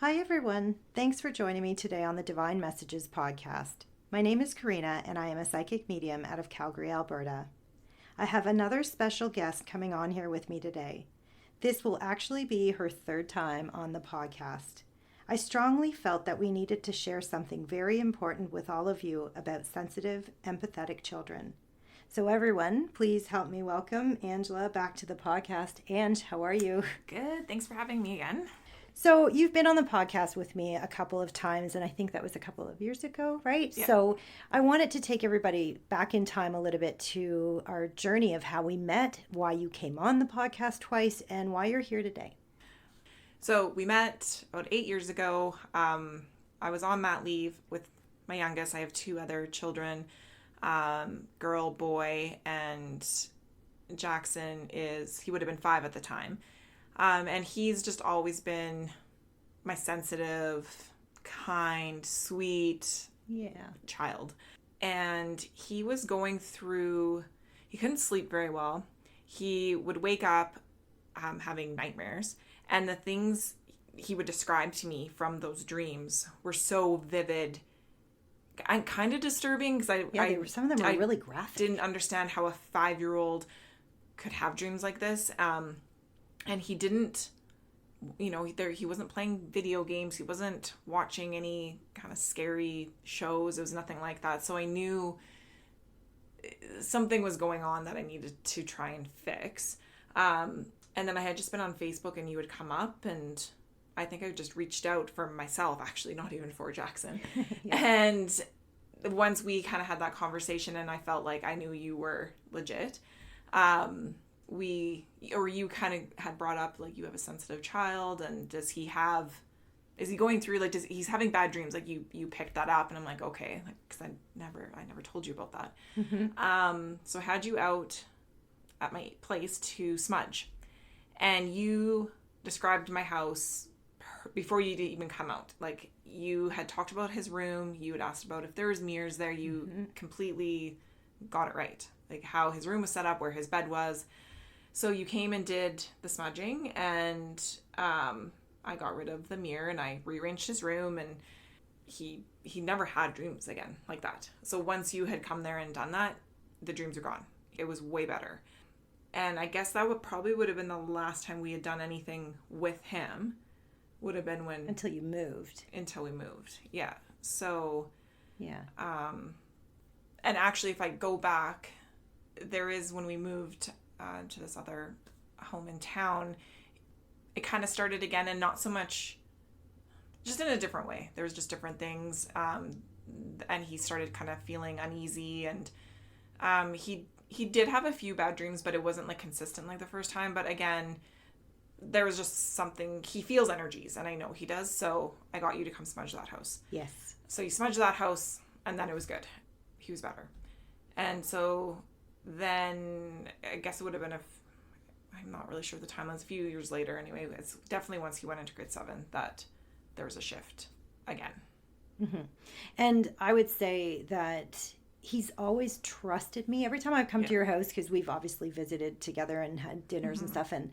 Hi, everyone. Thanks for joining me today on the Divine Messages podcast. My name is Karina, and I am a psychic medium out of Calgary, Alberta. I have another special guest coming on here with me today. This will actually be her third time on the podcast. I strongly felt that we needed to share something very important with all of you about sensitive, empathetic children. So everyone, please help me welcome Angela back to the podcast. Ange, how are you? Good. Thanks for having me again. So you've been on the podcast with me a couple of times, and I think that was a couple of years ago, right? Yeah. So I wanted to take everybody back in time a little bit to our journey of how we met, why you came on the podcast twice, and why you're here today. So we met about 8 years ago. I was on mat leave with my youngest. I have two other children, girl, boy, and Jackson he would have been 5 at the time. And he's just always been my sensitive, kind, sweet child. And he was going through, he couldn't sleep very well. He would wake up having nightmares. And the things he would describe to me from those dreams were so vivid and kind of disturbing because some of them were really graphic. Didn't understand how a 5-year-old could have dreams like this. And he didn't, he wasn't playing video games. He wasn't watching any kind of scary shows. It was nothing like that. So I knew something was going on that I needed to try and fix. And then I had just been on Facebook and you would come up, and I think I just reached out for myself, actually, not even for Jackson. Yeah. And once we kind of had that conversation and I felt like I knew you were legit, you kind of had brought up, like, you have a sensitive child, and is he going through, like, he's having bad dreams, like, you picked that up, and I'm like, okay, like, because I never told you about that. Mm-hmm. So I had you out at my place to smudge, and you described my house before you didn't even come out. Like, you had talked about his room, you had asked about if there was mirrors there, you mm-hmm. completely got it right, like how his room was set up, where his bed was. So you came and did the smudging, and I got rid of the mirror and I rearranged his room, and he never had dreams again like that. So once you had come there and done that, the dreams are gone. It was way better. And I guess that would have been the last time we had done anything with him, would have been when... Until we moved. Yeah. So... Yeah. And actually, if I go back, there is, when we moved to this other home in town, it kind of started again, and not so much, just in a different way. There was just different things, and he started kind of feeling uneasy, and he did have a few bad dreams, but it wasn't like consistent like the first time. But again, there was just something, he feels energies, and I know he does, so I got you to come smudge that house. Yes. So you smudged that house, and then it was good. He was better. And so then I guess it would have been I'm not really sure the timelines, a few years later anyway. It's definitely once he went into grade 7 that there was a shift again. Mm-hmm. And I would say that he's always trusted me. Every time I've come to your house, because we've obviously visited together and had dinners mm-hmm. and stuff, and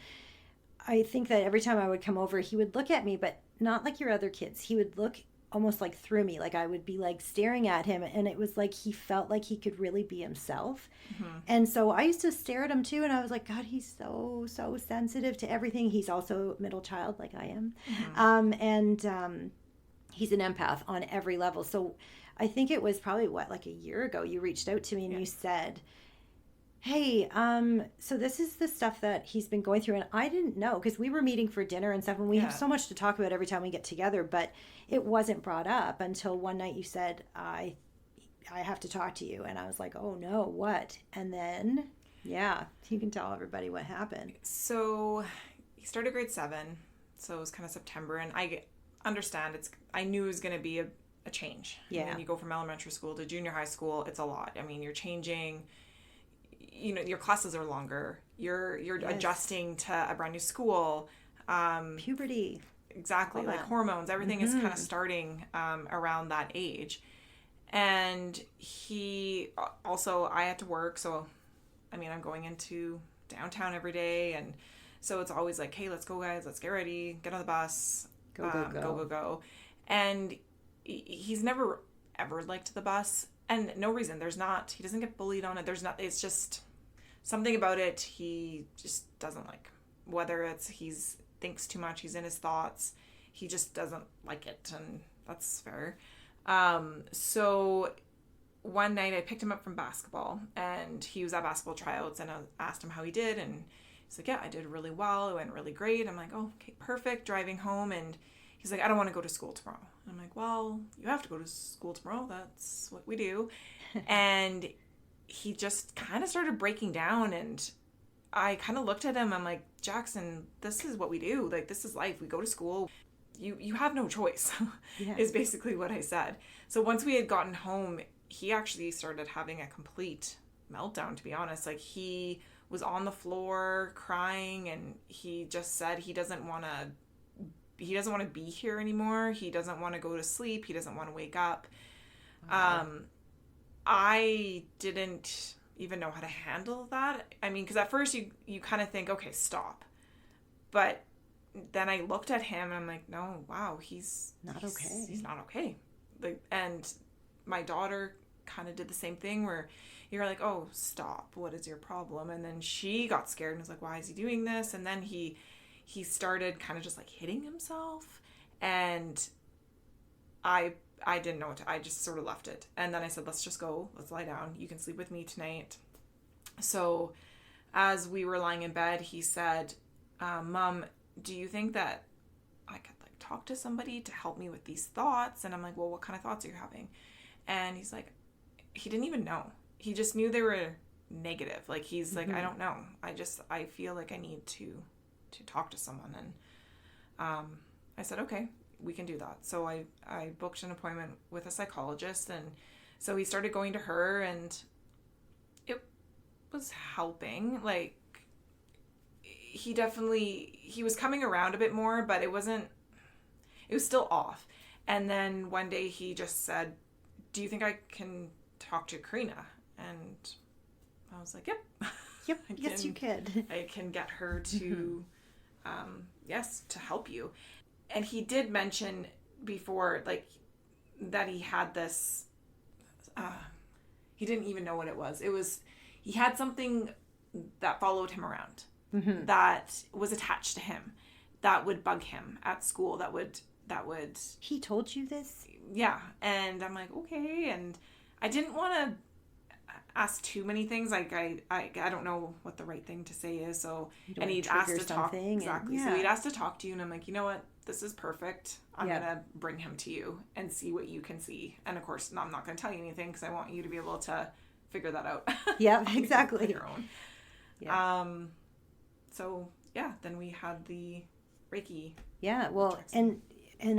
I think that every time I would come over, he would look at me, but not like your other kids. He would look almost like through me, like I would be like staring at him, and it was like he felt like he could really be himself. Mm-hmm. And so I used to stare at him too, and I was like, God, he's so sensitive to everything. He's also middle child like I am. Mm-hmm. He's an empath on every level. So I think it was probably like a year ago you reached out to me and you said, hey, so this is the stuff that he's been going through. And I didn't know, because we were meeting for dinner and stuff, and we have so much to talk about every time we get together, but it wasn't brought up until one night you said, I have to talk to you. And I was like, oh no, what? And then, you can tell everybody what happened. So he started grade 7, so it was kind of September, and I understand I knew it was going to be a change. Yeah. When you go from elementary school to junior high school, it's a lot. I mean, you're changing, your classes are longer. You're adjusting to a brand new school. Puberty. Exactly. Like hormones, everything mm-hmm. is kind of starting around that age. And I had to work. So, I mean, I'm going into downtown every day. And so it's always like, hey, let's go guys, let's get ready, get on the bus, Go, go, go. Go, go, go. And he's never ever liked the bus, and no reason. He doesn't get bullied on it. It's just something about it he just doesn't like. Whether it's he's thinks too much, he's in his thoughts, he just doesn't like it, and that's fair. So one night I picked him up from basketball, and he was at basketball tryouts, and I asked him how he did, and he's like, yeah, I did really well. It went really great. I'm like, oh, okay, perfect. Driving home, and he's like, I don't want to go to school tomorrow. I'm like, well, you have to go to school tomorrow. That's what we do. And he just kind of started breaking down, and I kind of looked at him. I'm like, Jackson, this is what we do. Like, this is life. We go to school. You have no choice, yeah. Is basically what I said. So once we had gotten home, he actually started having a complete meltdown, to be honest. Like, he was on the floor crying, and he just said he doesn't want to be here anymore. He doesn't want to go to sleep. He doesn't want to wake up. Wow. I didn't even know how to handle that. I mean, because at first you kind of think, okay, stop. But then I looked at him and I'm like, no, wow, he's not okay. Like, and my daughter kind of did the same thing where you're like, oh, stop. What is your problem? And then she got scared and was like, why is he doing this? And then he started kind of just like hitting himself, and I didn't know I just sort of left it. And then I said, let's just go. Let's lie down. You can sleep with me tonight. So as we were lying in bed, he said, Mom, do you think that I could like talk to somebody to help me with these thoughts? And I'm like, well, what kind of thoughts are you having? And he's like, he didn't even know. He just knew they were negative. Like, he's like, I don't know. I feel like I need to talk to someone. And I said, okay, we can do that. So I booked an appointment with a psychologist, and so he started going to her, and it was helping. Like, he was coming around a bit more, but it was still off. And then one day he just said, do you think I can talk to Karina? And I was like, yep. Yes, you could. I can get her to yes, to help you. And he did mention before, like, that he had this, he didn't even know what it was. He had something that followed him around, that was attached to him, that would bug him at school, that would. He told you this? Yeah. And I'm like, okay. And I didn't want to ask too many things. Like, I don't know what the right thing to say is. So, and he'd asked to talk. Exactly. So he'd asked to talk to you, and I'm like, you know what? This is perfect. I'm going to bring him to you and see what you can see. And of course, I'm not going to tell you anything because I want you to be able to figure that out. Yeah, exactly. On your own. Yeah. So yeah, then we had the Reiki. Yeah. Well, and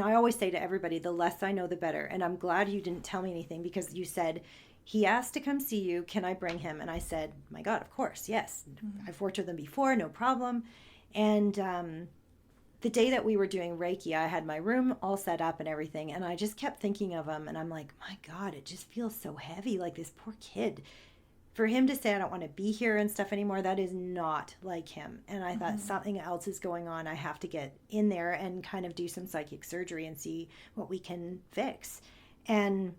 I always say to everybody, the less I know, the better. And I'm glad you didn't tell me anything, because you said, he asked to come see you. Can I bring him? And I said, my God, of course. Yes. I've worked with them before. No problem. And the day that we were doing Reiki, I had my room all set up and everything. And I just kept thinking of him. And I'm like, my God, it just feels so heavy. Like, this poor kid. For him to say, I don't want to be here and stuff anymore, that is not like him. And I thought something else is going on. I have to get in there and kind of do some psychic surgery and see what we can fix. And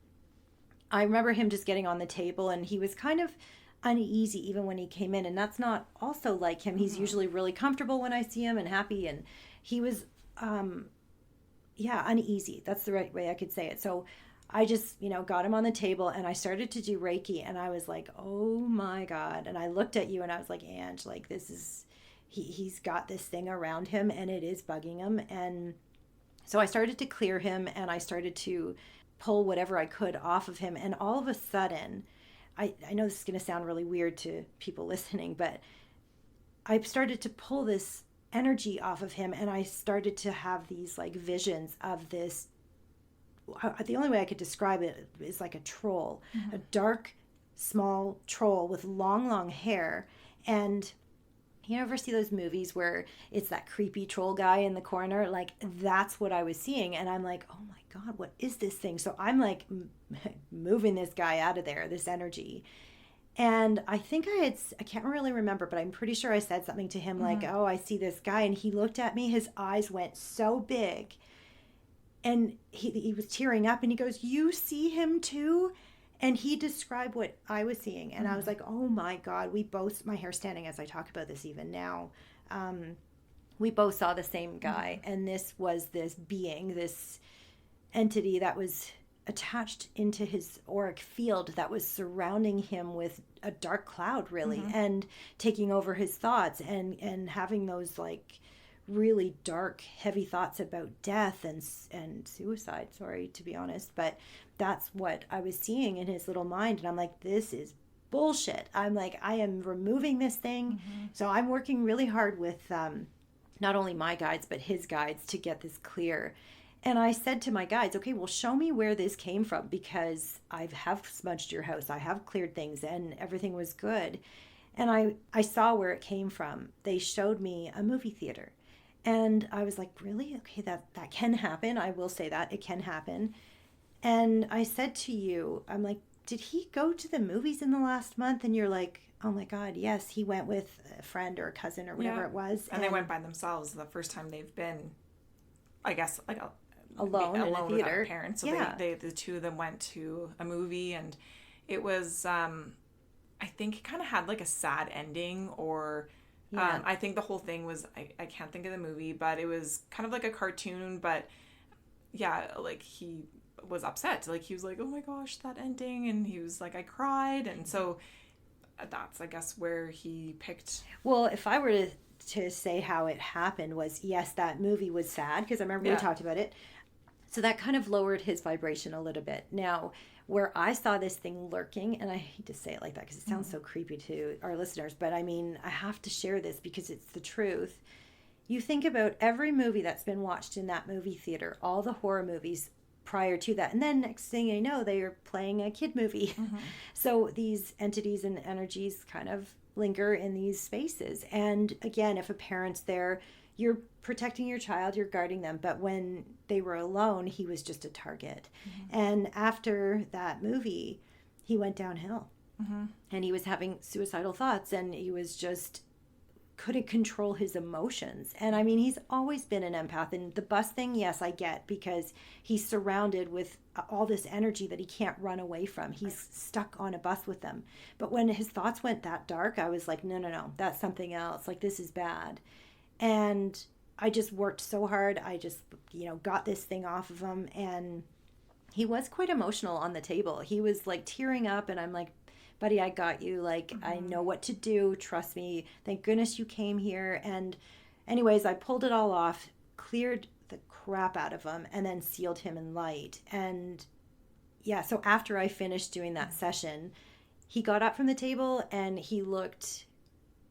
I remember him just getting on the table, and he was kind of uneasy even when he came in. And that's not also like him. He's usually really comfortable when I see him and happy. And he was, uneasy. That's the right way I could say it. So I just, got him on the table, and I started to do Reiki, and I was like, oh my God. And I looked at you and I was like, Ange, like, this is, he's got this thing around him, and it is bugging him. And so I started to clear him, and I started to pull whatever I could off of him. And all of a sudden, I know this is going to sound really weird to people listening, but I started to pull this energy off of him, and I started to have these like visions of this. The only way I could describe it is like a troll, a dark, small troll with long, long hair. And you ever see those movies where it's that creepy troll guy in the corner? Like, that's what I was seeing. And I'm like, oh my God, what is this thing? So I'm like moving this guy out of there, this energy. And I think I can't really remember, but I'm pretty sure I said something to him like, oh, I see this guy. And he looked at me, his eyes went so big. And he was tearing up and he goes, "You see him too?" And he described what I was seeing. And I was like, oh my God, my hair standing as I talk about this even now. We both saw the same guy. And this was this being, this entity that was attached into his auric field that was surrounding him with a dark cloud, really, and taking over his thoughts and having those like really dark, heavy thoughts about death and suicide, sorry, to be honest. But that's what I was seeing in his little mind. And I'm like, this is bullshit. I'm like, I am removing this thing. So I'm working really hard with not only my guides, but his guides to get this clear. And I said to my guides, okay, well, show me where this came from, because I have smudged your house. I have cleared things and everything was good. And I saw where it came from. They showed me a movie theater. And I was like, really? Okay, that can happen. I will say that. It can happen. And I said to you, I'm like, did he go to the movies in the last month? And you're like, oh my God, yes, he went with a friend or a cousin or whatever it was. And they went by themselves the first time they've been, I guess, like alone in a theater. Without a parent. So they the two of them went to a movie, and it was, I think it kind of had like a sad ending, or I think the whole thing was, I can't think of the movie, but it was kind of like a cartoon, but yeah, like he was upset. Like he was like, oh my gosh, that ending. And he was like, I cried. And so that's, I guess, where he picked. Well, if I were to say how it happened was, yes, that movie was sad, because I remember we talked about it. So that kind of lowered his vibration a little bit. Now, where I saw this thing lurking, and I hate to say it like that because it sounds so creepy to our listeners, but I mean, I have to share this because it's the truth. You think about every movie that's been watched in that movie theater, all the horror movies prior to that, and then next thing you know, they are playing a kid movie. So these entities and energies kind of linger in these spaces. And again, if a parent's there, you're protecting your child, you're guarding them. But when they were alone, he was just a target. And after that movie, he went downhill. And he was having suicidal thoughts, and he was just couldn't control his emotions. And I mean, he's always been an empath. And the bus thing, yes, I get, because he's surrounded with all this energy that he can't run away from. He's stuck on a bus with them. But when his thoughts went that dark, I was like, no, that's something else. Like, this is bad. And I just worked so hard. I just, got this thing off of him. And he was quite emotional on the table. He was like tearing up, and I'm like, buddy, I got you. Like, I know what to do. Trust me. Thank goodness you came here. And anyways, I pulled it all off, cleared the crap out of him, and then sealed him in light. And yeah, so after I finished doing that session, he got up from the table and he looked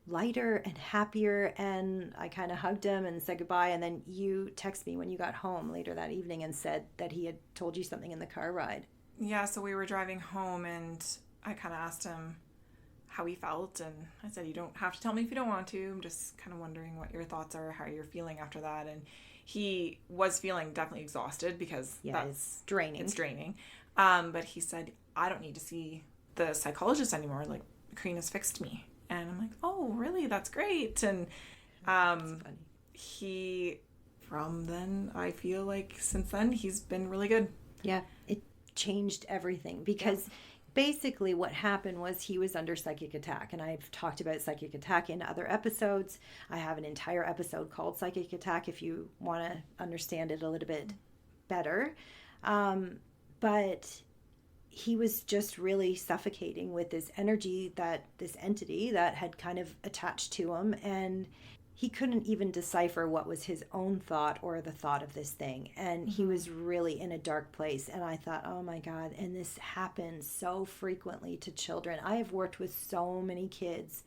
lighter and happier, and I kind of hugged him and said goodbye. And then you texted me when you got home later that evening and said that he had told you something in the car ride. Yeah, so we were driving home, and I kind of asked him how he felt, and I said, you don't have to tell me if you don't want to. I'm just kind of wondering what your thoughts are, how you're feeling after that. And he was feeling definitely exhausted, because it's draining. It's draining. But he said, I don't need to see the psychologist anymore. Like, Karina's fixed me. And I'm like, oh, really? That's great. And That's funny. he, from then, I feel like since then, he's been really good. Yeah, it changed everything, because basically what happened was he was under psychic attack. And I've talked about psychic attack in other episodes. I have an entire episode called Psychic Attack if you want to understand it a little bit better. But he was just really suffocating with this energy, this entity that had kind of attached to him, and he couldn't even decipher what was his own thought or the thought of this thing. And he was really in a dark place. And I thought, oh my God, and this happens so frequently to children. I have worked with so many kids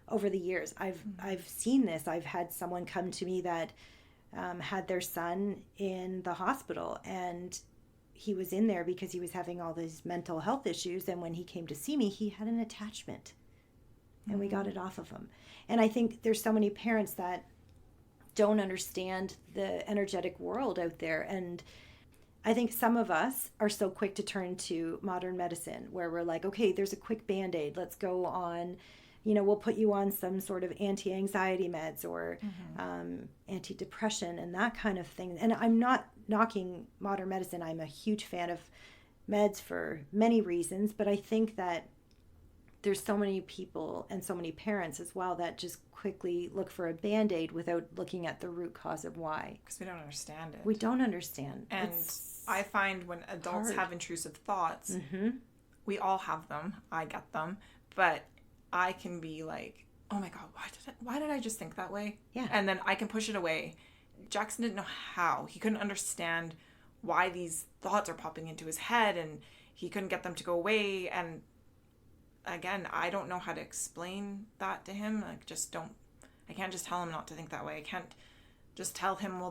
over the years. I've seen this. I've had someone come to me that had their son in the hospital, and he was in there because he was having all these mental health issues. And when he came to see me, he had an attachment, and we got it off of him. And I think there's so many parents that don't understand the energetic world out there. And I think some of us are so quick to turn to modern medicine, where we're like, okay, there's a quick Band-Aid. Let's go on we'll put you on some sort of anti-anxiety meds or anti-depression and that kind of thing. And I'm not knocking modern medicine. I'm a huge fan of meds for many reasons, but I think that there's so many people and so many parents as well that just quickly look for a Band-Aid without looking at the root cause of why. Because we don't understand it. We don't understand. And I find when adults have intrusive thoughts, we all have them. I get them. But I can be like, oh my God, why did I just think that way? Yeah. And then I can push it away. Jackson didn't know how. He couldn't understand why these thoughts are popping into his head, and he couldn't get them to go away. And again, I don't know how to explain that to him. I can't just tell him not to think that way. I can't just tell him,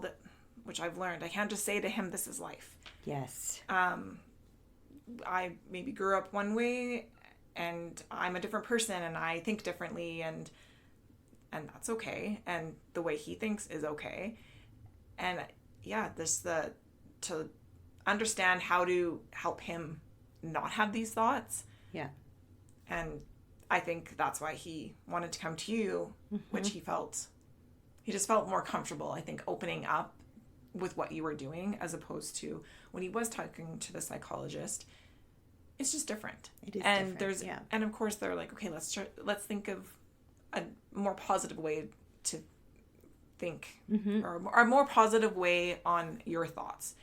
which I've learned, I can't just say to him, this is life. Yes. I maybe grew up one way and I'm a different person and I think differently, and that's okay. And the way he thinks is okay. And yeah, to understand how to help him not have these thoughts. Yeah. And I think that's why he wanted to come to you, which he just felt more comfortable, I think, opening up with what you were doing as opposed to when he was talking to the psychologist. It's just different. It is and different, and of course they're like, okay, let's think of a more positive way to think, or a more positive way on your thoughts.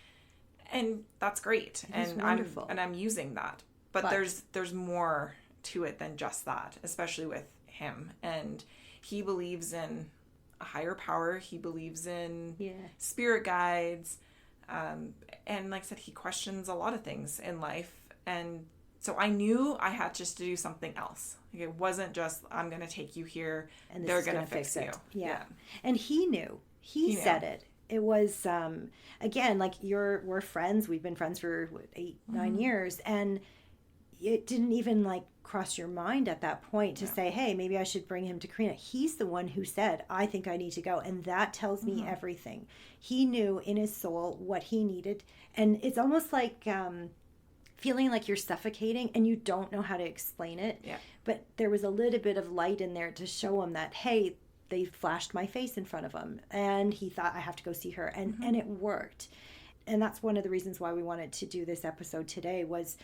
And that's great. And wonderful. I'm using that. But there's more to it than just that, especially with him. And he believes in a higher power. He believes in spirit guides. And like I said, he questions a lot of things in life. And so I knew I had just to do something else. Like, it wasn't just, I'm going to take you here and they're going to fix you. Yeah. And he knew. He said it. It was, again, like we're friends. We've been friends for 8-9 years. And it didn't even like cross your mind at that point to say, hey, maybe I should bring him to Karina. He's the one who said, I think I need to go. And that tells me everything. He knew in his soul what he needed. And it's almost like feeling like you're suffocating and you don't know how to explain it. Yeah. But there was a little bit of light in there to show him that, hey, they flashed my face in front of him. And he thought, I have to go see her. And it worked. And that's one of the reasons why we wanted to do this episode today was,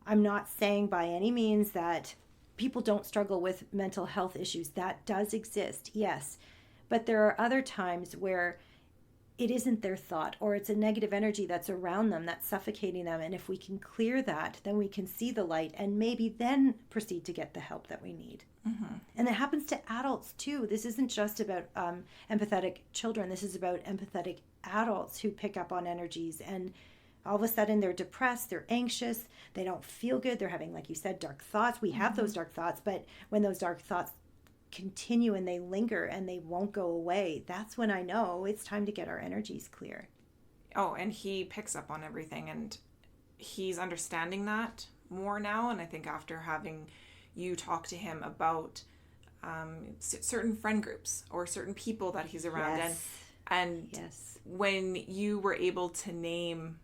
I'm not saying by any means that people don't struggle with mental health issues. That does exist, yes. But there are other times where it isn't their thought, or it's a negative energy that's around them that's suffocating them. And if we can clear that, then we can see the light and maybe then proceed to get the help that we need. And it happens to adults too. This isn't just about empathetic children. This is about empathetic adults who pick up on energies, and all of a sudden they're depressed, they're anxious, they don't feel good, they're having, like you said, dark thoughts. We have those dark thoughts, but when those dark thoughts continue and they linger and they won't go away, that's when I know it's time to get our energies clear. Oh, and he picks up on everything, and he's understanding that more now. And I think after having you talk to him about certain friend groups or certain people that he's around, and when you were able to name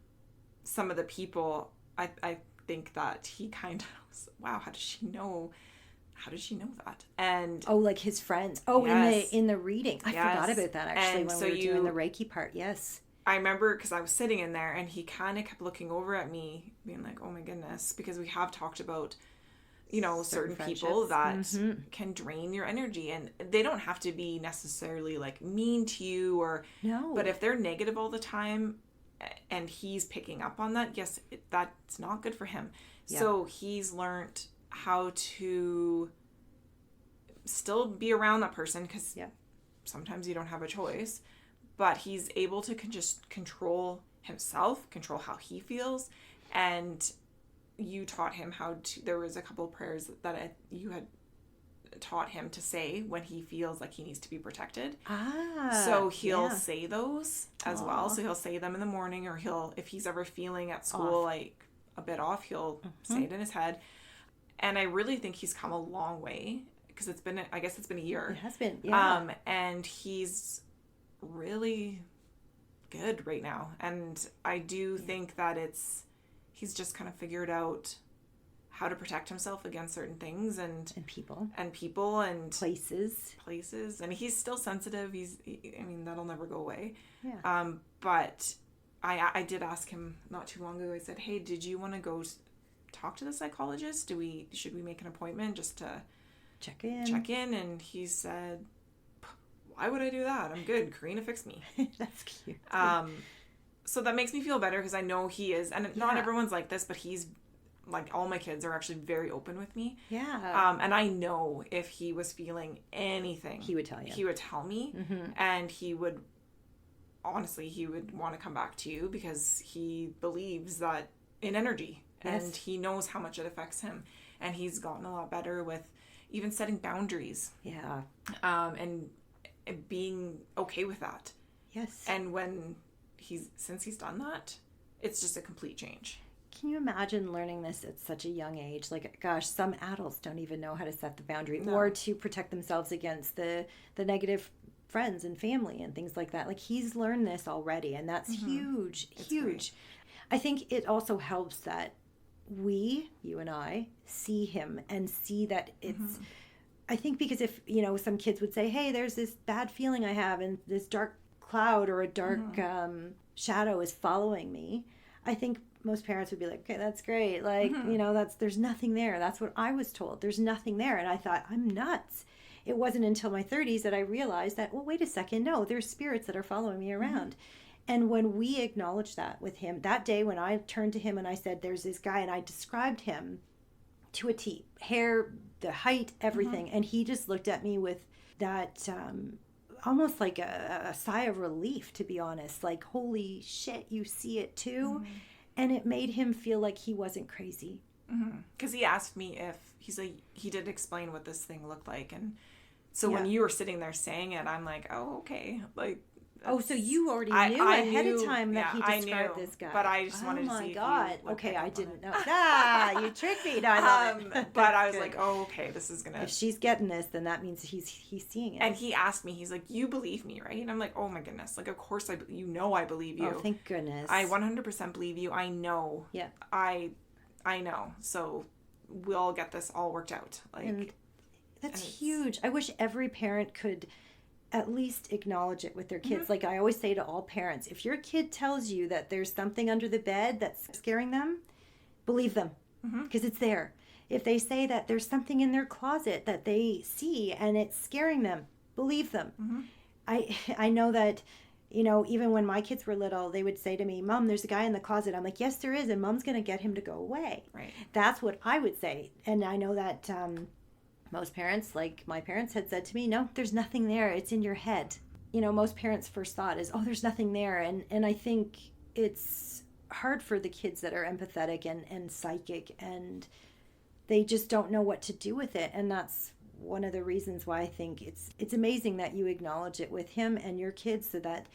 some of the people, I think that he kind of was, wow, how does she know that? And like his friends. In the reading, I forgot about that actually. And when we were doing the Reiki part. I remember because I was sitting in there and he kind of kept looking over at me being like, oh my goodness, because we have talked about, certain people that can drain your energy, and they don't have to be necessarily like mean to you but if they're negative all the time and he's picking up on that, that's not good for him. So he's learned how to still be around that person, because sometimes you don't have a choice, but he's able to just control himself, control how he feels. And you taught him there was a couple of prayers that you had taught him to say when he feels like he needs to be protected. So he'll say those as well. So he'll say them in the morning, or if he's ever feeling at school like a bit off, he'll say it in his head. And I really think he's come a long way, because it's been a year. It has been, yeah. And he's really good right now. And I do think that he's just kind of figured out how to protect himself against certain things and people and places. And he's still sensitive. I mean, that'll never go away. Yeah. But I did ask him not too long ago. I said, hey, did you want to go talk to the psychologist? Should we make an appointment just to check in? And he said, why would I do that? I'm good. Karina fixed me. That's cute. So that makes me feel better because I know he is, and not everyone's like this, but he's like, all my kids are actually very open with me. Yeah. And I know if he was feeling anything, he would tell you. He would tell me, and he would want to come back to you because he believes that in energy, and he knows how much it affects him, and he's gotten a lot better with even setting boundaries. Yeah. And being okay with that. Yes. And since he's done that, it's just a complete change. Can you imagine learning this at such a young age? Like, gosh, some adults don't even know how to set the boundary or to protect themselves against the negative friends and family and things like that. Like, he's learned this already, and that's huge. It's huge. Great. I think it also helps that you and I, see him and see that it's, I think because if, some kids would say, hey, there's this bad feeling I have and this dark cloud or a dark shadow is following me, I think most parents would be like, okay, that's great. Like, there's nothing there. That's what I was told. There's nothing there. And I thought, I'm nuts. It wasn't until my 30s that I realized that, well, wait a second. No, there's spirits that are following me around. And when we acknowledged that with him, that day when I turned to him and I said, there's this guy, and I described him to a T, hair, the height, everything. And he just looked at me with that almost like a sigh of relief, to be honest. Like, holy shit, you see it too? And it made him feel like he wasn't crazy. Because he asked me he did explain what this thing looked like. And so when you were sitting there saying it, I'm like, oh, okay. Like, oh, so you already knew ahead of time that he described this guy. But I just wanted to see. Oh my God. Okay, I didn't know. You tricked me. No, I love it. But I was like, oh, okay, this is gonna. If she's getting this, then that means he's seeing it. And he asked me, he's like, you believe me, right? And I'm like, oh my goodness, like, of course I believe you. Oh, thank goodness. I 100% believe you. I know. Yeah. I know. So we'll get this all worked out. Like, and that's huge. I wish every parent could at least acknowledge it with their kids. Like I always say to all parents, if your kid tells you that there's something under the bed that's scaring them, believe them, because it's there. If they say that there's something in their closet that they see and it's scaring them, believe them. I know that, even when my kids were little, they would say to me, Mom, there's a guy in the closet. I'm like, yes, there is, and Mom's going to get him to go away. Right. That's what I would say. And I know that most parents, like my parents, had said to me, no, there's nothing there. It's in your head. Most parents' first thought is, oh, there's nothing there. And I think it's hard for the kids that are empathetic and psychic, and they just don't know what to do with it. And that's one of the reasons why I think it's amazing that you acknowledge it with him and your kids, so that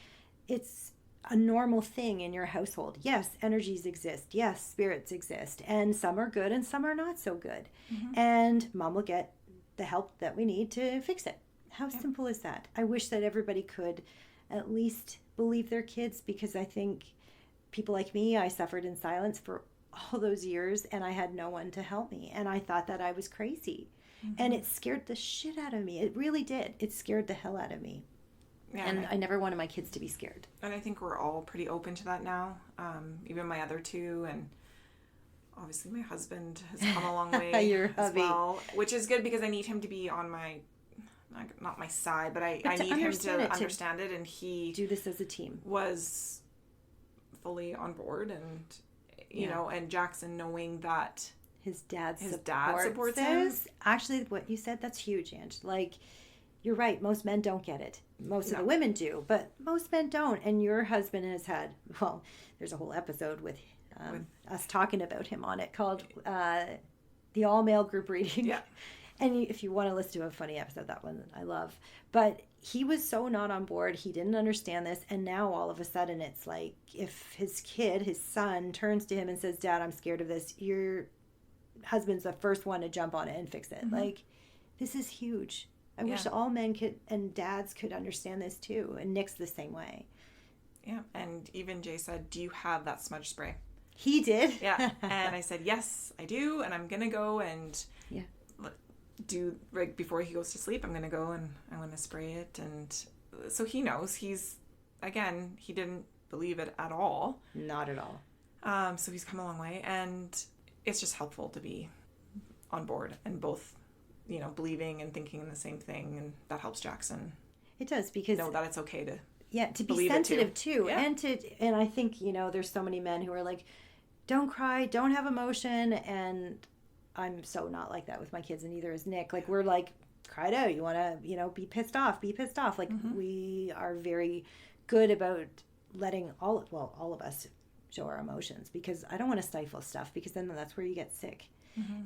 it's a normal thing in your household. Yes, energies exist. Yes, spirits exist. And some are good and some are not so good. And Mom will get the help that we need to fix it. How simple is that? I wish that everybody could at least believe their kids, because I think people like me, I suffered in silence for all those years and I had no one to help me. And I thought that I was crazy. And it scared the shit out of me. It really did. It scared the hell out of me. Yeah, and I never wanted my kids to be scared. And I think we're all pretty open to that now. Even my other two, and obviously my husband has come a long way as well, which is good because I need him to be on my, not my side, but I need him to understand it, and he do this as a team. Was fully on board, and you know, and Jackson knowing that his dad supports him. Actually, what you said, that's huge, Ange. Like, you're right. Most men don't get it. Most of the women do, but most men don't. And your husband has had, well, there's a whole episode with us talking about him on it called the all-male group reading. Yeah. And if you want to listen to a funny episode, that one I love. But he was so not on board. He didn't understand this. And now all of a sudden it's like, if his son, turns to him and says, Dad, I'm scared of this, your husband's the first one to jump on it and fix it. Like, this is huge. I wish all men could, and dads could understand this too. And Nick's the same way. Yeah. And even Jay said, do you have that smudge spray? He did? Yeah. And I said, yes, I do. And I'm going to go and Yeah. do, right before he goes to sleep, I'm going to go and I'm going to spray it. And so he knows. Again, he didn't believe it at all. Not at all. So he's come a long way. And it's just helpful to be on board and both, believing and thinking the same thing. And that helps Jackson It does, because know that it's okay to to be believe it sensitive too. Yeah. And I think, there's so many men who are like, don't cry, don't have emotion. And I'm so not like that with my kids, and neither is Nick. Like, we're like, cry it out. You want to, be pissed off. Like, we are very good about letting all of us show our emotions, because I don't want to stifle stuff, because then that's where you get sick.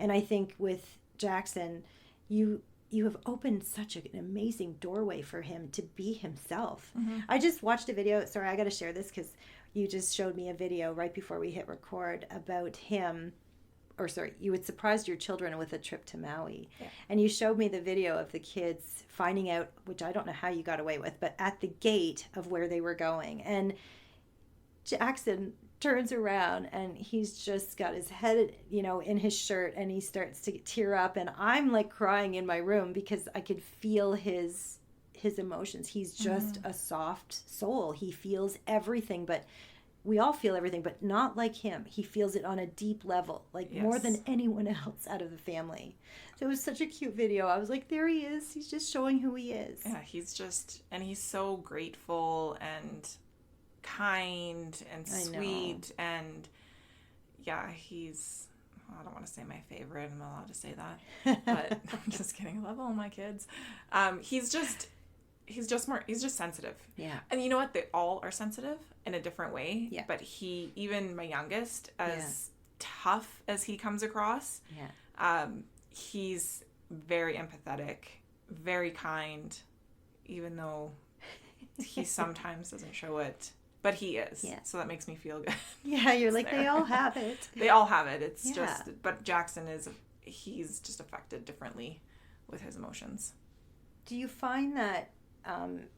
And I think with Jackson, you have opened such an amazing doorway for him to be himself. I just watched a video. Sorry, I got to share this because you just showed me a video right before we hit record about him. Or sorry, you had surprised your children with a trip to Maui. Yeah. And you showed me the video of the kids finding out, which I don't know how you got away with, but at the gate of where they were going. And Jackson turns around and he's just got his head, in his shirt, and he starts to tear up, and I'm like crying in my room because I could feel his emotions. He's just a soft soul. He feels everything, but we all feel everything, but not like him. He feels it on a deep level, like more than anyone else out of the family. So it was such a cute video. I was like, there he is. He's just showing who he is. Yeah, he's so grateful and kind and sweet. And yeah, I don't want to say my favorite. I'm not allowed to say that, but I'm just kidding. I love all my kids. He's just sensitive. Yeah. And you know what? They all are sensitive in a different way. Yeah. But even my youngest, as tough as he comes across, he's very empathetic, very kind, even though he sometimes doesn't show it. But he is. Yeah. So that makes me feel good. Yeah, you're like, they all have it. They all have it. It's just, but Jackson he's just affected differently with his emotions. Do you find that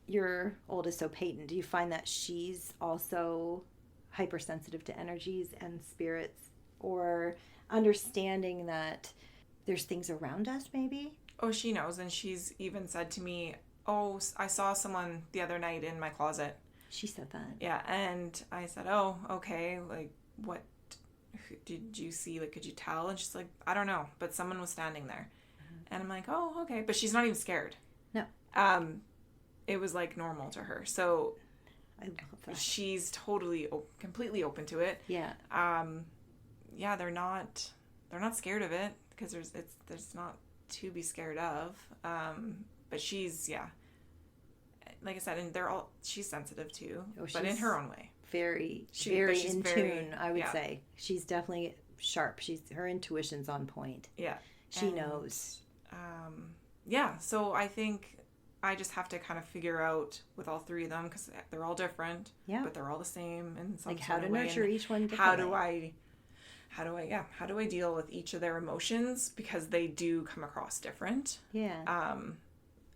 your oldest, so Peyton, do you find that she's also hypersensitive to energies and spirits, or understanding that there's things around us maybe? Oh, she knows. And she's even said to me, oh, I saw someone the other night in my closet. She said that. Yeah. And I said, oh, okay. Like, what did you see? Like, could you tell? And she's like, I don't know, but someone was standing there. And I'm like, oh, okay. But she's not even scared. No. It was like normal to her. So I love that. She's completely open to it. Yeah. Yeah, they're not scared of it, because there's not to be scared of. But she's, like I said, and she's sensitive too, but in her own way. Very in tune, I would say. She's definitely sharp. Her intuition's on point. Yeah. She knows. So I think I just have to kind of figure out with all three of them, because they're all different, but they're all the same in some like how to nurture each one differently. How do I deal with each of their emotions, because they do come across different. Yeah.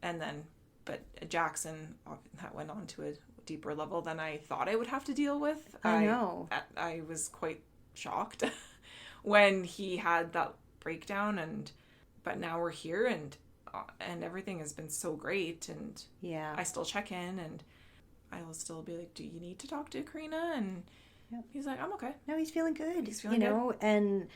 And then, but Jackson, that went on to a deeper level than I thought I would have to deal with. I know. I was quite shocked when he had that breakdown, but now we're here, and everything has been so great, and I still check in, and I will still be like, do you need to talk to Karina? And he's like, I'm okay. No, he's feeling good. He's feeling good. And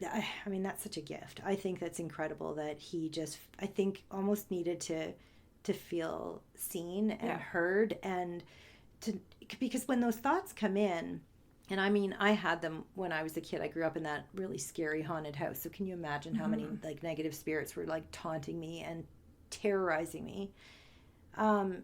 I mean, that's such a gift. I think that's incredible that he just, I think, almost needed to feel seen and heard, and because when those thoughts come in, and I mean, I had them when I was a kid. I grew up in that really scary haunted house. So can you imagine how many like negative spirits were like taunting me and terrorizing me? And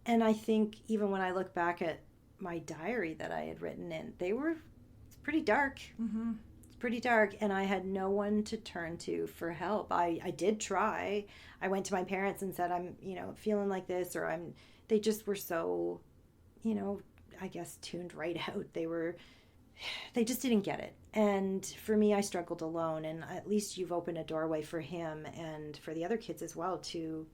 I think even when I look back at my diary that I had written in, it's pretty dark. Mm-hmm. It's pretty dark, and I had no one to turn to for help. I did try. I went to my parents and said, I'm, feeling like this, or they just were so, I guess tuned right out. They just didn't get it. And for me, I struggled alone, and at least you've opened a doorway for him and for the other kids as well to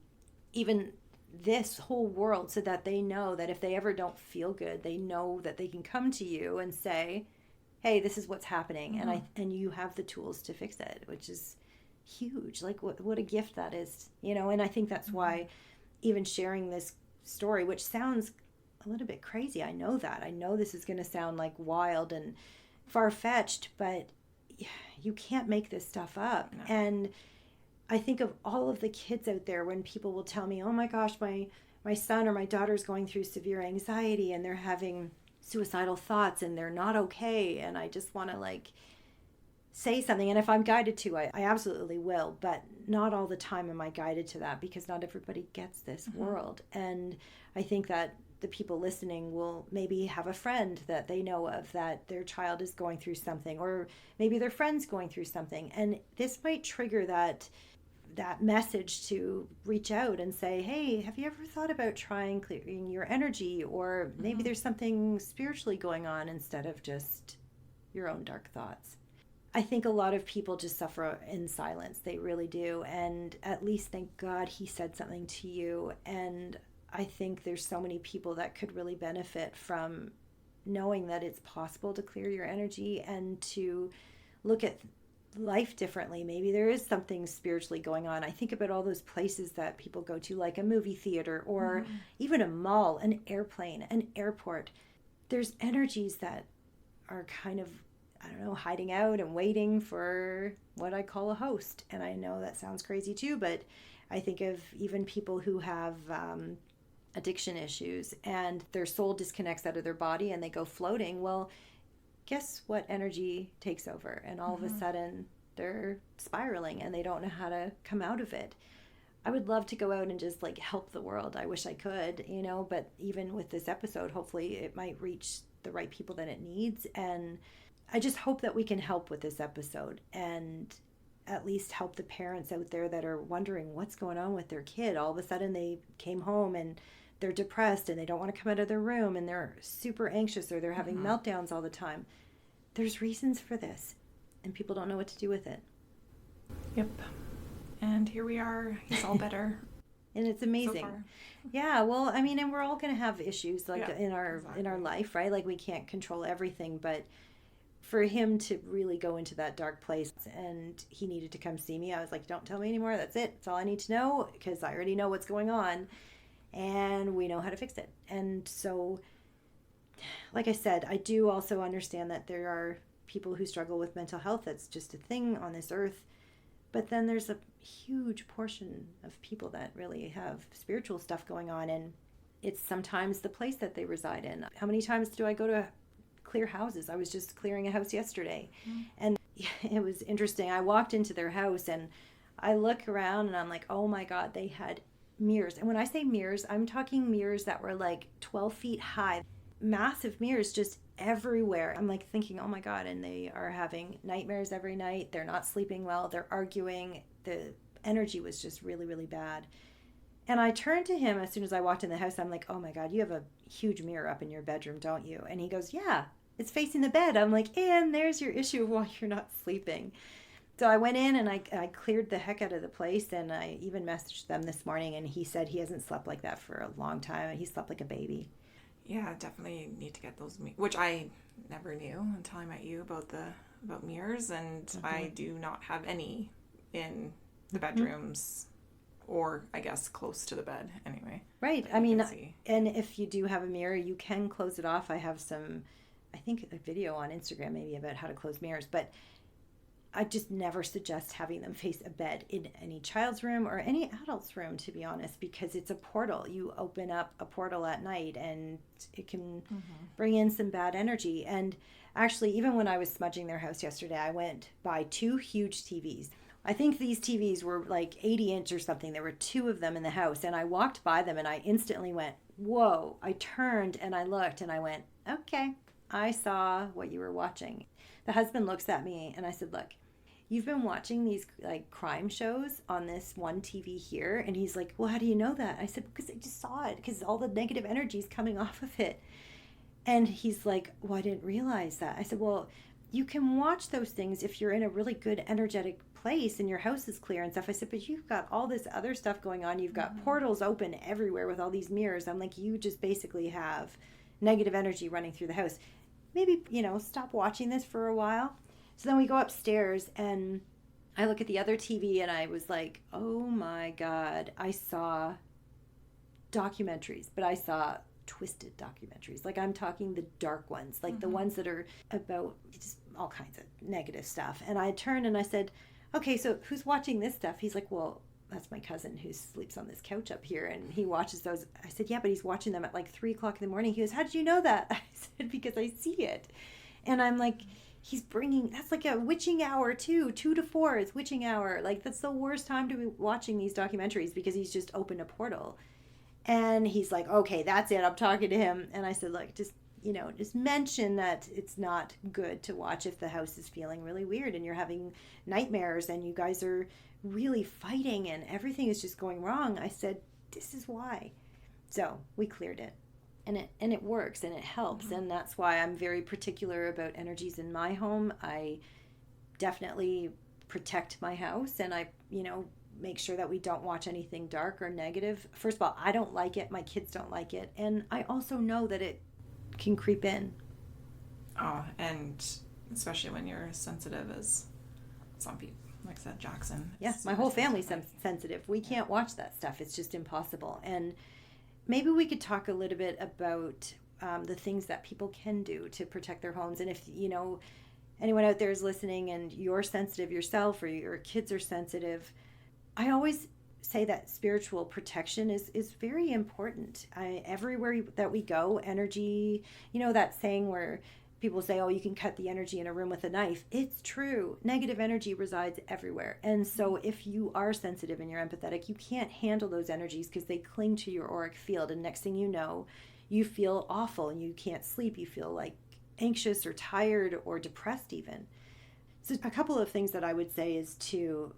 even this whole world, so that they know that if they ever don't feel good, they know that they can come to you and say, hey, this is what's happening, and you have the tools to fix it, which is huge. Like what a gift that is, and I think that's why even sharing this story, which sounds a little bit crazy, I know this is going to sound like wild and far-fetched, but you can't make this stuff up. No. And I think of all of the kids out there when people will tell me, oh my gosh, my son or my daughter's going through severe anxiety and they're having suicidal thoughts and they're not okay, and I just want to say something, and if I'm guided to, I absolutely will, but not all the time am I guided to that, because not everybody gets this world. And I think that the people listening will maybe have a friend that they know of that their child is going through something, or maybe their friend's going through something, and this might trigger that message to reach out and say, hey, have you ever thought about trying clearing your energy, or maybe there's something spiritually going on instead of just your own dark thoughts. I think a lot of people just suffer in silence. They really do. And at least, thank God, he said something to you. And I think there's so many people that could really benefit from knowing that it's possible to clear your energy and to look at life differently. Maybe there is something spiritually going on. I think about all those places that people go to, like a movie theater or even a mall, an airplane, an airport. There's energies that are kind of, I don't know, hiding out and waiting for what I call a host. And I know that sounds crazy too, but I think of even people who have addiction issues and their soul disconnects out of their body and they go floating. Well, guess what energy takes over? And all of a sudden they're spiraling and they don't know how to come out of it. I would love to go out and just help the world. I wish I could, but even with this episode, hopefully it might reach the right people that it needs. And I just hope that we can help with this episode and at least help the parents out there that are wondering what's going on with their kid. All of a sudden they came home and they're depressed and they don't want to come out of their room and they're super anxious or they're having meltdowns all the time. There's reasons for this and people don't know what to do with it. Yep. And here we are. He's all better. And it's amazing. So far. Yeah, well, I mean, and we're all going to have issues in our life, right? We can't control everything, but for him to really go into that dark place and he needed to come see me, I was like, don't tell me anymore. That's it. That's all I need to know, because I already know what's going on and we know how to fix it. And so, like I said, I do also understand that there are people who struggle with mental health. That's just a thing on this earth. But then there's a huge portion of people that really have spiritual stuff going on, and it's sometimes the place that they reside in. How many times do I go to clear houses? I was just clearing a house yesterday, and it was interesting. I walked into their house and I look around and I'm like, oh my God, they had mirrors. And when I say mirrors, I'm talking mirrors that were 12 feet high, massive mirrors just everywhere. I'm thinking, oh my God, and they are having nightmares every night. They're not sleeping well. They're arguing. The energy was just really, really bad. And I turned to him as soon as I walked in the house. I'm like, oh my God, you have a huge mirror up in your bedroom, don't you? And he goes, yeah, it's facing the bed. I'm like, and there's your issue while you're not sleeping. So I went in and I cleared the heck out of the place, and I even messaged them this morning, and he said he hasn't slept like that for a long time, and he slept like a baby. Yeah, definitely need to get those, which I never knew until I met you about mirrors, and I do not have any in the bedrooms, or I guess close to the bed anyway. Right. I mean, and if you do have a mirror, you can close it off. I have I think a video on Instagram maybe about how to close mirrors, but I just never suggest having them face a bed in any child's room or any adult's room, to be honest, because it's a portal. You open up a portal at night and it can bring in some bad energy. And actually, even when I was smudging their house yesterday, I went by 2 huge TVs. I think these TVs were 80-inch or something. There were 2 of them in the house, and I walked by them and I instantly went, whoa. I turned and I looked and I went, okay, I saw what you were watching. The husband looks at me and I said, look, you've been watching these crime shows on this one TV here. And he's like, well, how do you know that? I said, because I just saw it, because all the negative energy is coming off of it. And he's like, well, I didn't realize that. I said, well, you can watch those things if you're in a really good energetic place and your house is clear and stuff. I said, but you've got all this other stuff going on. You've got portals open everywhere with all these mirrors. I'm like, you just basically have negative energy running through the house. maybe, stop watching this for a while. So then we go upstairs and I look at the other TV and I was like, oh my God, I saw documentaries, but I saw twisted documentaries. Like, I'm talking the dark ones, like the ones that are about just all kinds of negative stuff. And I turned and I said, okay, so who's watching this stuff? He's like, well, that's my cousin who sleeps on this couch up here and he watches those. I said, yeah, but he's watching them at like 3:00 in the morning. He goes, how did you know that? I said, because I see it. And I'm like, that's like a witching hour too. 2 to 4 is witching hour. Like, that's the worst time to be watching these documentaries because he's just opened a portal. And he's like, okay, that's it. I'm talking to him. And I said, look, just mention that it's not good to watch if the house is feeling really weird and you're having nightmares and you guys are really fighting and everything is just going wrong. I said, this is why. So we cleared it. And it works and it helps. And that's why I'm very particular about energies in my home. I definitely protect my house and I, make sure that we don't watch anything dark or negative. First of all, I don't like it. My kids don't like it. And I also know that it can creep in. Oh, and especially when you're as sensitive as some people, like I said, Jackson. Yeah, my whole family's sensitive. We can't watch that stuff. It's just impossible. And maybe we could talk a little bit about the things that people can do to protect their homes. And if, anyone out there is listening and you're sensitive yourself or your kids are sensitive, I always say that spiritual protection is very important. Everywhere that we go, energy, that saying where people say, oh, you can cut the energy in a room with a knife. It's true. Negative energy resides everywhere. And so if you are sensitive and you're empathetic, you can't handle those energies because they cling to your auric field. And next thing you know, you feel awful and you can't sleep. You feel like anxious or tired or depressed even. So a couple of things that I would say is to,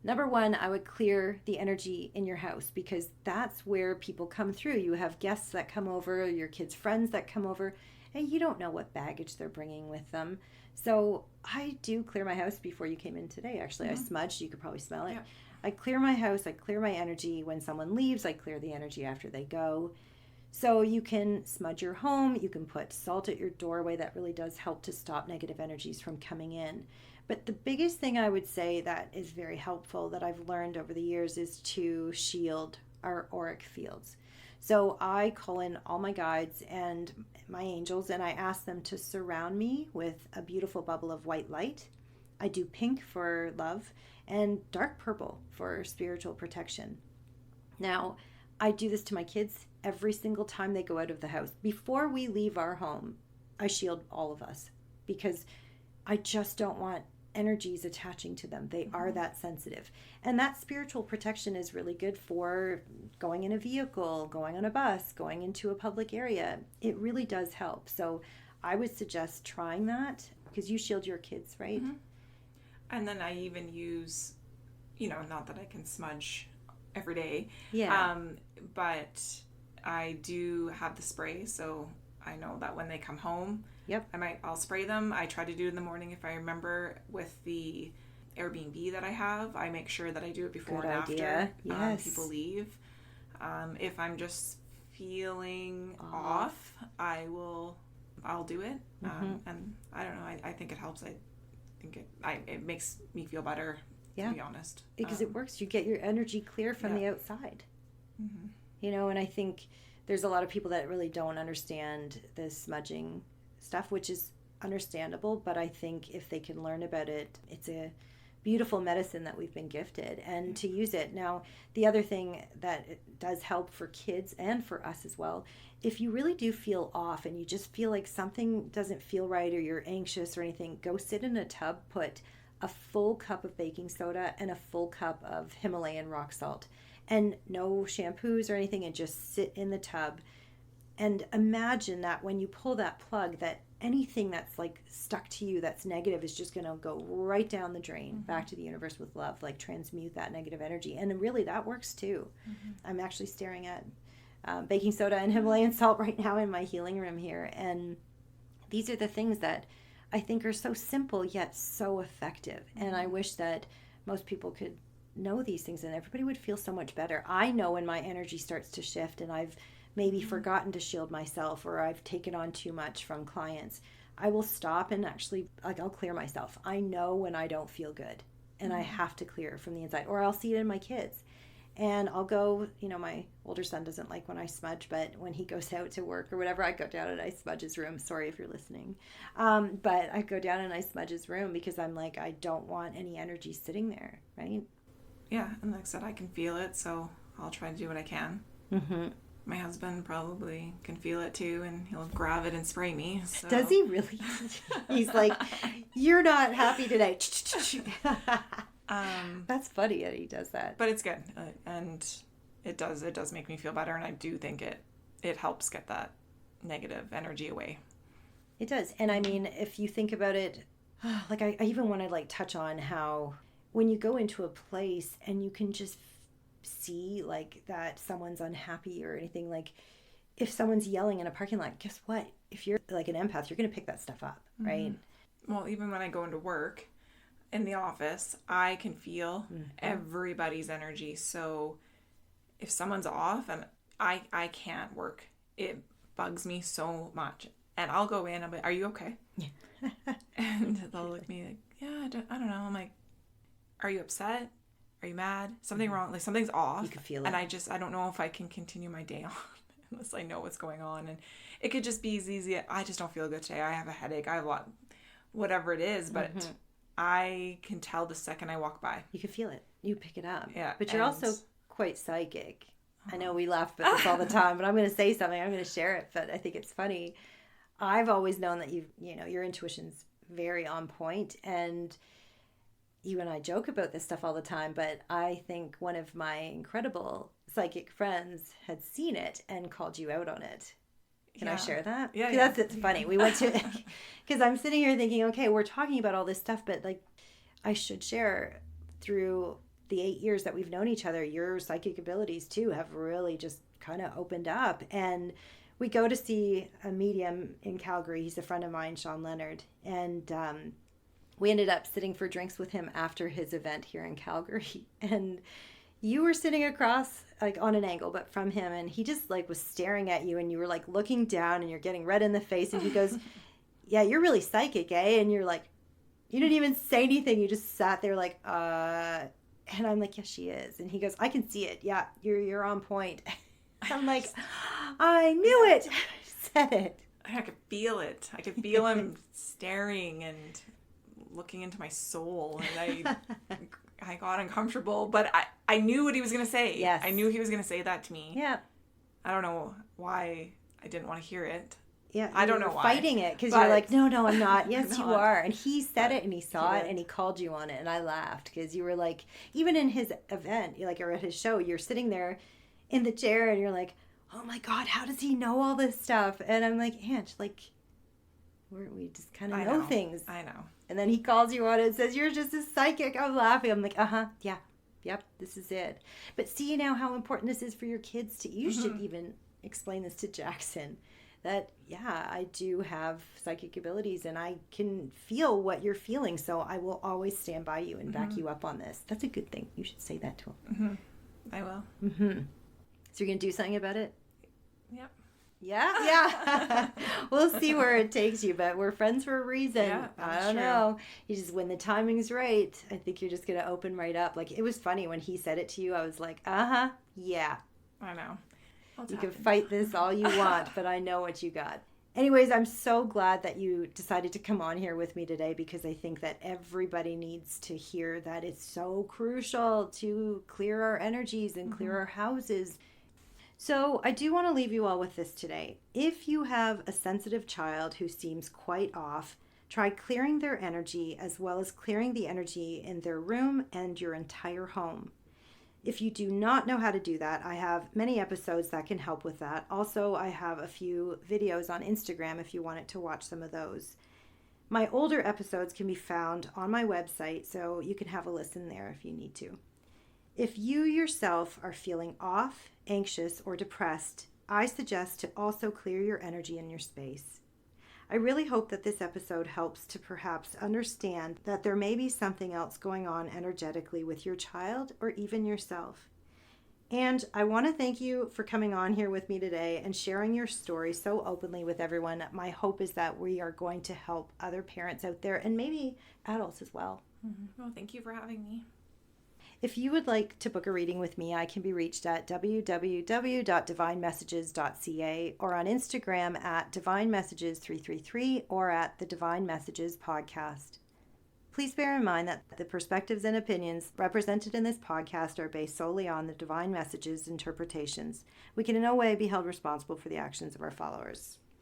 number one, I would clear the energy in your house because that's where people come through. You have guests that come over, your kids' friends that come over, and you don't know what baggage they're bringing with them. So I do clear my house before you came in today. Actually, I smudged. You could probably smell it. Yeah. I clear my house. I clear my energy. When someone leaves, I clear the energy after they go. So you can smudge your home. You can put salt at your doorway. That really does help to stop negative energies from coming in. But the biggest thing I would say that is very helpful that I've learned over the years is to shield our auric fields. So I call in all my guides and my angels and I ask them to surround me with a beautiful bubble of white light. I do pink for love and dark purple for spiritual protection. Now, I do this to my kids every single time they go out of the house. Before we leave our home, I shield all of us because I just don't want energies attaching to them. They are that sensitive. And that spiritual protection is really good for going in a vehicle, going on a bus, going into a public area. It really does help. So I would suggest trying that because you shield your kids, right? And then I even use, not that I can smudge every day. Yeah. But I do have the spray. So I know that when they come home, yep, I'll spray them. I try to do it in the morning if I remember. With the Airbnb that I have, I make sure that I do it before Good and idea. after Yes. people leave. If I'm just feeling off, I'll do it. And I don't know. I think it helps. I think it makes me feel better. To be honest, because it works. You get your energy clear from the outside. And I think there's a lot of people that really don't understand the smudging stuff, which is understandable, but I think if they can learn about it, it's a beautiful medicine that we've been gifted and to use it. Now, the other thing that it does help for kids and for us as well, if you really do feel off and you just feel like something doesn't feel right or you're anxious or anything, go sit in a tub, put a full cup of baking soda and a full cup of Himalayan rock salt and no shampoos or anything, and just sit in the tub and imagine that when you pull that plug, that anything that's like stuck to you that's negative is just going to go right down the drain, back to the universe with love, like transmute that negative energy. And really that works too. I'm actually staring at baking soda and Himalayan salt right now in my healing room here. And these are the things that I think are so simple yet so effective. And I wish that most people could know these things and everybody would feel so much better. I know when my energy starts to shift and I've maybe forgotten to shield myself or I've taken on too much from clients, I will stop and actually, like, I'll clear myself. I know when I don't feel good and I have to clear from the inside, or I'll see it in my kids. And I'll go, my older son doesn't like when I smudge, but when he goes out to work or whatever, I go down and I smudge his room. Sorry if you're listening. But I go down and I smudge his room because I'm like, I don't want any energy sitting there, right? Yeah, and like I said, I can feel it, so I'll try to do what I can. Mm-hmm. My husband probably can feel it too, and he'll grab it and spray me. So. Does he really? He's like, you're not happy today. That's funny that he does that. But it's good, and it does make me feel better, and I do think it helps get that negative energy away. It does. And I mean, if you think about it, like I even want to like touch on how when you go into a place and you can just see like that someone's unhappy or anything, like if someone's yelling in a parking lot, guess what? If you're like an empath, you're going to pick that stuff up, right? Well, even when I go into work in the office, I can feel everybody's energy. So if someone's off and I can't work, it bugs me so much. And I'll go in, I'm like, are you okay? Yeah. And they'll look at me like, yeah, I don't know. I'm like, are you upset? Are you mad? Something wrong? Like something's off. You can feel it. And I don't know if I can continue my day on unless I know what's going on. And it could just be as easy. I just don't feel good today. I have a headache. I have a lot, whatever it is. But I can tell the second I walk by. You can feel it. You pick it up. Yeah. But you're also quite psychic. I know we laugh about this all the time, but I'm going to say something. I'm going to share it, but I think it's funny. I've always known that your intuition's very on point, and you and I joke about this stuff all the time, but I think one of my incredible psychic friends had seen it and called you out on it. Can I share that? Yeah. It's funny. We went to, because I'm sitting here thinking, okay, we're talking about all this stuff, but like I should share through the 8 years that we've known each other, your psychic abilities too have really just kind of opened up. And we go to see a medium in Calgary. He's a friend of mine, Sean Leonard. And we ended up sitting for drinks with him after his event here in Calgary. And you were sitting across, like on an angle, but from him. And he just like was staring at you and you were like looking down and you're getting red in the face. And he goes, yeah, you're really psychic, eh? And you're like, you didn't even say anything. You just sat there like, and I'm like, yes, she is. And he goes, I can see it. Yeah, you're on point. I'm like, I knew it. I said it. I could feel it. I could feel him staring and looking into my soul. And I got uncomfortable, but I knew what he was going to say. Yes. I knew he was going to say that to me. Yeah. I don't know why I didn't want to hear it. Yeah, I don't know why. Fighting it because you're like, no, I'm not. Yes, I'm you not. are. And he said it and he saw it and he called you on it. And I laughed because you were like, even in his event, or at his show, you're sitting there in the chair and you're like, oh my God, how does he know all this stuff? And I'm like, Ange, like, we just kind of know things. I know. And then he calls you on it and says, you're just a psychic. I'm laughing. I'm like, yeah, yep, this is it. But see now how important this is for your kids to, you should even explain this to Jackson. That, yeah, I do have psychic abilities and I can feel what you're feeling. So I will always stand by you and back you up on this. That's a good thing. You should say that to him. I will. So you're going to do something about it? Yep. Yeah. We'll see where it takes you, but we're friends for a reason. Yeah, I don't know. You just, when the timing's right, I think you're just going to open right up. Like, it was funny when he said it to you. I was like, yeah. I know. You can fight this all you want, but I know what you got. Anyways, I'm so glad that you decided to come on here with me today because I think that everybody needs to hear that it's so crucial to clear our energies and clear our houses. So I do want to leave you all with this today. If you have a sensitive child who seems quite off, try clearing their energy as well as clearing the energy in their room and your entire home. If you do not know how to do that, I have many episodes that can help with that. Also, I have a few videos on Instagram if you wanted to watch some of those. My older episodes can be found on my website, so you can have a listen there if you need to. If you yourself are feeling off, anxious, or depressed, I suggest to also clear your energy in your space. I really hope that this episode helps to perhaps understand that there may be something else going on energetically with your child or even yourself. And I want to thank you for coming on here with me today and sharing your story so openly with everyone. My hope is that we are going to help other parents out there and maybe adults as well. Well, thank you for having me. If you would like to book a reading with me, I can be reached at www.divinemessages.ca or on Instagram at divinemessages333 or at the Divine Messages Podcast. Please bear in mind that the perspectives and opinions represented in this podcast are based solely on the Divine Messages interpretations. We can in no way be held responsible for the actions of our followers.